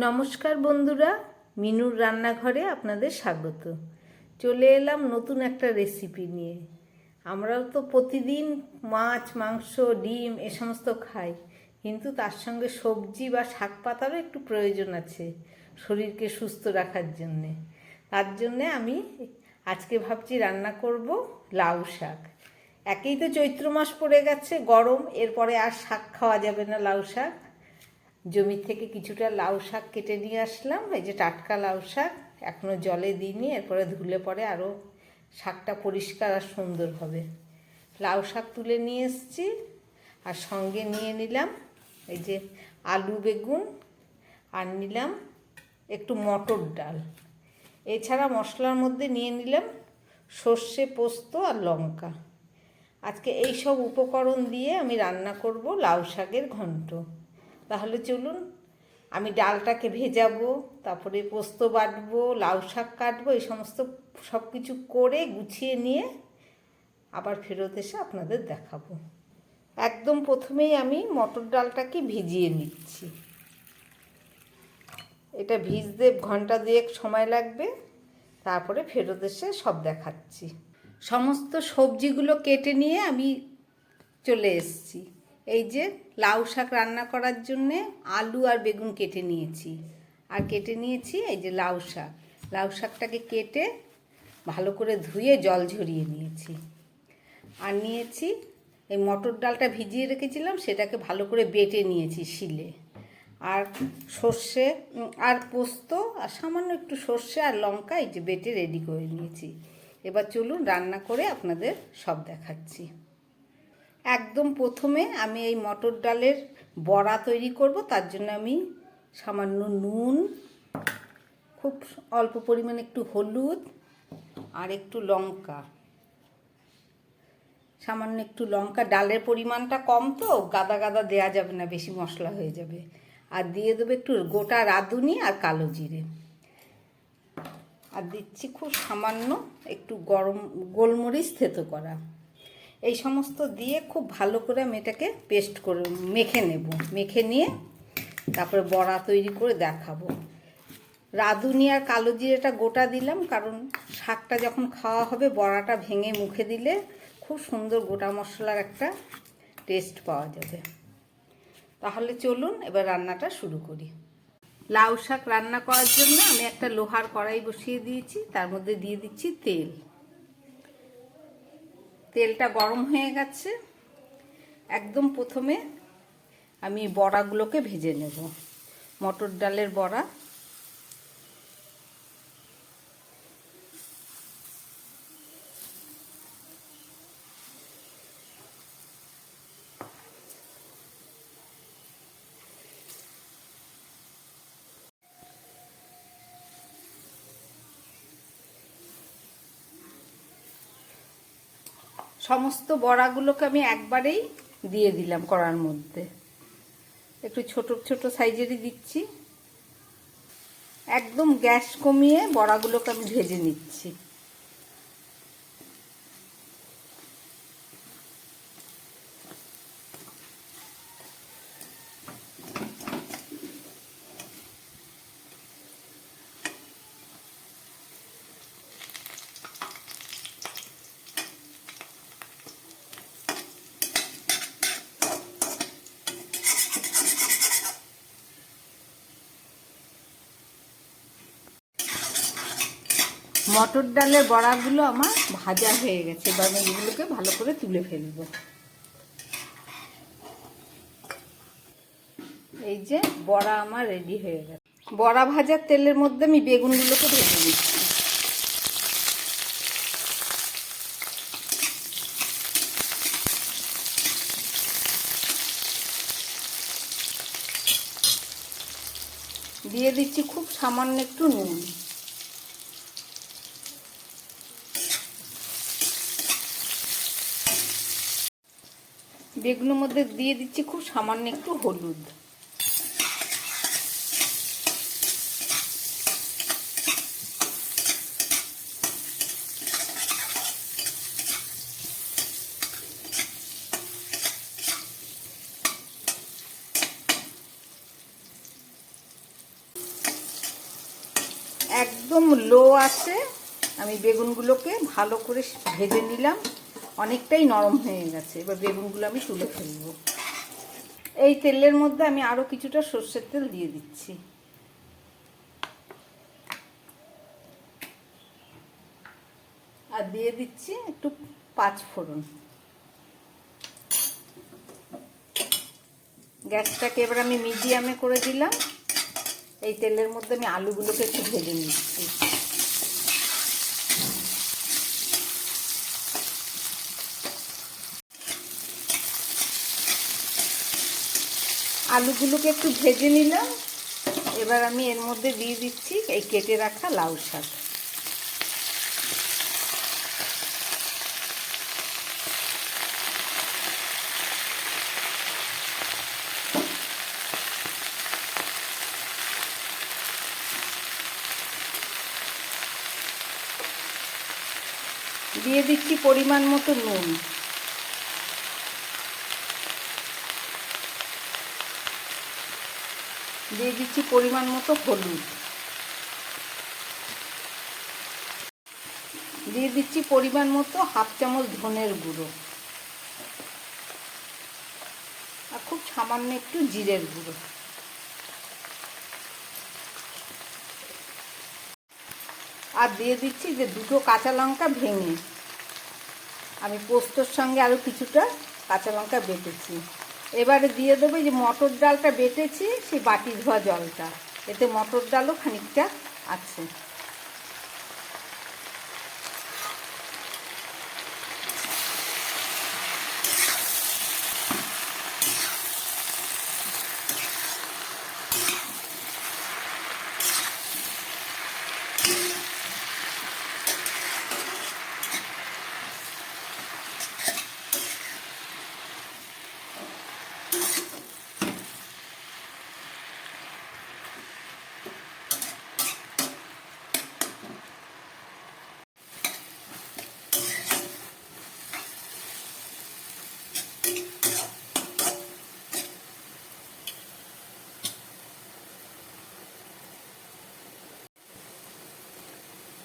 নমস্কার বন্ধুরা, মিনুর রান্নাঘরে আপনাদের স্বাগত। চলে এলাম নতুন একটা রেসিপি নিয়ে। আমরাও তো প্রতিদিন মাছ, মাংস, ডিম এ সমস্ত খাই, কিন্তু তার সঙ্গে সবজি বা শাক পাতারও একটু প্রয়োজন আছে শরীরকে সুস্থ রাখার জন্যে। তার জন্যে আমি আজকে ভাবছি রান্না করব লাউ শাক। একেই তো চৈত্র মাস পড়ে গেছে, গরম, এরপরে আর শাক খাওয়া যাবে না। লাউ শাক জমি থেকে কিছুটা লাউ শাক কেটে নিয়ে আসলাম, এই যে টাটকা লাউ শাক, এখনও জলে দিইনি, এরপরে ধুলে পরে আরও শাকটা পরিষ্কার আর সুন্দর হবে। লাউ শাক তুলে নিয়ে এসেছি, আর সঙ্গে নিয়ে নিলাম এই যে আলু বেগুন, আর নিলাম একটু মটর ডাল। এছাড়া মশলার মধ্যে নিয়ে নিলাম সর্ষে, পোস্ত আর লঙ্কা। আজকে এই সব উপকরণ দিয়ে আমি রান্না করব লাউ শাকের ঘন্ট। তাহলে চলুন, আমি ডালটাকে ভেজাবো, তারপরে পোস্ত বাটবো, লাউ শাক কাটবো, এই সমস্ত সব কিছু করে গুছিয়ে নিয়ে আবার ফেরত এসে আপনাদের দেখাবো। একদম প্রথমেই আমি মটর ডালটাকে ভিজিয়ে নিচ্ছি। এটা ভিজতে ঘন্টা দুয়েক সময় লাগবে, তারপরে ফেরত এসে সব দেখাচ্ছি। সমস্ত সবজিগুলো কেটে নিয়ে আমি চলে এসেছি। এই যে লাউ শাক রান্না করার জন্যে আলু আর বেগুন কেটে নিয়েছি, আর কেটে নিয়েছি এই যে লাউ শাক। লাউ শাকটাকে কেটে ভালো করে ধুয়ে জল ঝরিয়ে নিয়েছি। আর নিয়েছি এই মটর ডালটা ভিজিয়ে রেখেছিলাম, সেটাকে ভালো করে বেটে নিয়েছি শিলে। আর সর্ষে আর পোস্ত আর সামান্য একটু সর্ষে আর লঙ্কা এই যে বেটে রেডি করে নিয়েছি। এবার চলুন রান্না করে আপনাদের সব দেখাচ্ছি। একদম প্রথমে আমি এই মটর ডালের বড়া তৈরি করব। তার জন্য আমি সামান্য নুন, খুব অল্প পরিমাণে একটু হলুদ, আর একটু লঙ্কা, সামান্য একটু লঙ্কা, ডালের পরিমাণটা কম তো গাদা গাদা দেওয়া যাবে না, বেশি মশলা হয়ে যাবে। আর দিয়ে দেবো একটু গোটা রাঁধুনি আর কালো জিরে, আর দিচ্ছি খুব সামান্য একটু গরম গোলমরিচ থেতো করা। এই সমস্ত দিয়ে খুব ভালো করে আমি এটাকে পেস্ট করে মেখে নেব। মেখে নিয়ে তারপরে বড়া তৈরি করে দেখাবো। রাঁধুনি আর কালো জিরেটা গোটা দিলাম, কারণ শাকটা যখন খাওয়া হবে বড়াটা ভেঙে মুখে দিলে খুব সুন্দর গোটা মশলার একটা টেস্ট পাওয়া যাবে। তাহলে চলুন এবার রান্নাটা শুরু করি। লাউ শাক রান্না করার জন্য আমি একটা লোহার কড়াই বসিয়ে দিয়েছি, তার মধ্যে দিয়ে দিচ্ছি তেল। তেলটা গরম হয়ে গেছে। একদম প্রথমে আমি বড়াগুলোকে ভেজে নেব। মটর ডালের বড়া। সমস্ত বড়াগুলোকে আমি একবারেই দিয়ে দিলাম কড়ার মধ্যে। একটু ছোট ছোট সাইজেরই দিচ্ছি। একদম গ্যাস কমিয়ে বড়াগুলোকে আমি ভেজে নিচ্ছি। মটর ডালের বড়াগুলো আমার ভাজা হয়ে গেছে। এবার আমি এগুলোকে ভালো করে তুলে ফেলবো। এই যে বড়া আমার রেডি হয়ে গেছে। বড়া ভাজার তেলের মধ্যে আমি বেগুনগুলোকে ভেজে নিচ্ছি। দিয়ে দিচ্ছি খুব সামান্য একটু নুন। বেগুনের মধ্যে দিয়ে দিচ্ছি খুব সামান্য একটু হলুদ। একদম লো আছে আমি বেগুনগুলোকে ভালো করে ভেজে নিলাম, অনেকটাই নরম হয়ে গেছে। এবার বেগুনগুলো আমি তুলে ফেলবো। এই তেলের মধ্যে আমি আরও কিছুটা সর্ষের তেল দিয়ে দিচ্ছি। আর দিয়ে দিচ্ছি একটু 5 ফোড়ন। গ্যাসটাকে এবার আমি মিডিয়ামে করে দিলাম। এই তেলের মধ্যে আমি আলুগুলোকে একটু ভেজে নিচ্ছি। আলুগুলোকে একটু ভেজে নিলাম। এবার আমি এর মধ্যে দিয়ে দিচ্ছি এই কেটে রাখা লাউ শাক। দিয়ে দিচ্ছি পরিমাণ মতো নুন। দিয়ে দিচ্ছি পরিমাণ মতো হলুদ। দিয়ে দিচ্ছি পরিমাণ মতো হাফ চামচ ধনের গুঁড়ো, আর খুব সামান্য একটু জিরের গুঁড়ো। আর দিয়ে দিচ্ছি যে 2 কাঁচা লঙ্কা ভেঙে, আমি পোস্তর সঙ্গে আরও কিছুটা কাঁচা লঙ্কা বেটেছি। এবারে দিয়ে দেবো যে মটর ডালটা বেটেছি, সেই বাটি ধোয়া জলটা, এতে মটর ডালও খানিকটা আছে।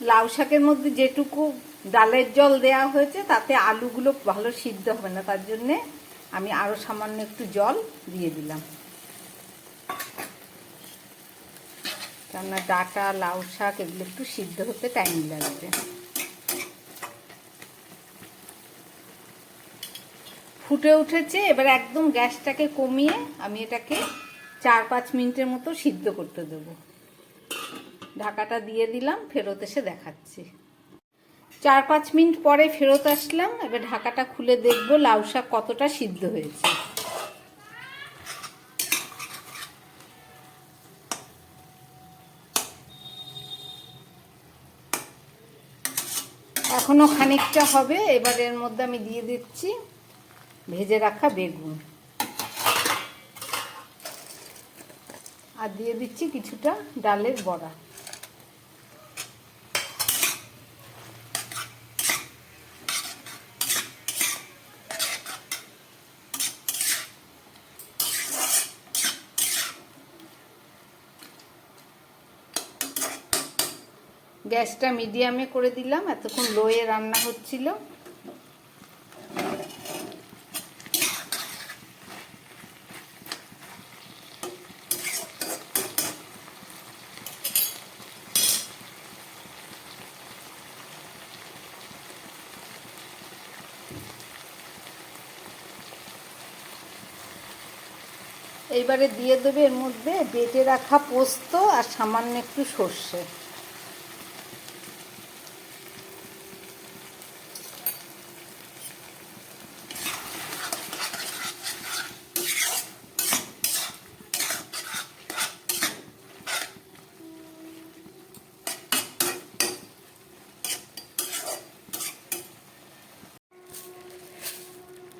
লাউ শাকের মধ্যে যেটুকু ডালের জল দেওয়া হয়েছে তাতে আলুগুলো ভালো সিদ্ধ হবে না, তার জন্যে আমি আরও সামান্য একটু জল দিয়ে দিলাম। কেননা ডাঁটা লাউ শাক এগুলো একটু সিদ্ধ হতে টাইম লাগবে। ফুটে উঠেছে, এবার একদম গ্যাসটাকে কমিয়ে আমি এটাকে 4-5 মিনিটের মতো সিদ্ধ করতে দেবো। ঢাকাটা দিয়ে দিলাম, ফেরত এসে দেখাচ্ছি। 4-5 মিনিট পরে ফেরত আসলাম। এবার ঢাকাটা খুলে দেখবো লাউ শাক কতটা সিদ্ধ হয়েছে। এখনো খানিকটা হবে। এবার এর মধ্যে আমি দিয়ে দিচ্ছি ভেজে রাখা বেগুন, আর দিয়ে দিচ্ছি কিছুটা ডালের বড়া। গ্যাসটা মিডিয়ামে করে দিলাম, এতক্ষণ লোয়ে রান্না হচ্ছিল। এইবারে দিয়ে দেবে এর মধ্যে বেটে রাখা পোস্ত আর সামান্য একটু সর্ষে।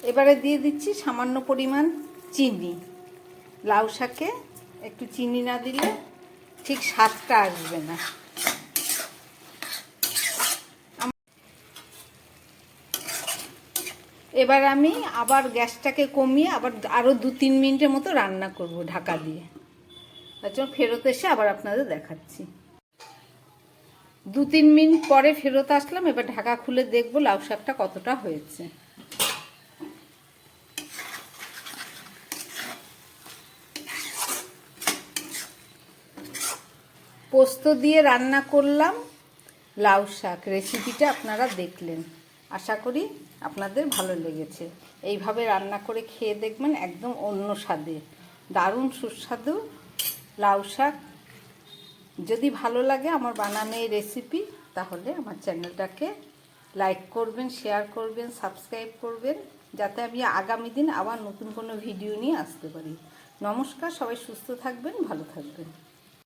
এবারে দিয়ে দিচ্ছি সামান্য পরিমাণ চিনি। লাউ শাকে একটু চিনি না দিলে ঠিক স্বাদটা আসবে না। এবার আমি আবার গ্যাসটাকে কমিয়ে আবার আরও 2-3 মিনিটের মতো রান্না করব ঢাকা দিয়ে। তার জন্য ফেরত এসে আবার আপনাদের দেখাচ্ছি। 2-3 মিনিট পরে ফেরত আসলাম। এবার ঢাকা খুলে দেখব লাউ শাকটা কতটা হয়েছে। পোস্ত দিয়ে রান্না করলাম লাউ শাক, রেসিপিটা আপনারা দেখলেন। আশা করি আপনাদের ভালো লেগেছে। এইভাবে রান্না করে খেয়ে দেখবেন, একদম অন্য স্বাদে, দারুণ সুস্বাদু লাউ শাক। যদি ভালো লাগে আমার বানানো এই রেসিপি, তাহলে আমার চ্যানেলটাকে লাইক করবেন, শেয়ার করবেন, সাবস্ক্রাইব করবেন, যাতে আমি আগামী দিন আবার নতুন কোনো ভিডিও নিয়ে আসতে পারি। নমস্কার, সবাই সুস্থ থাকবেন, ভালো থাকবেন।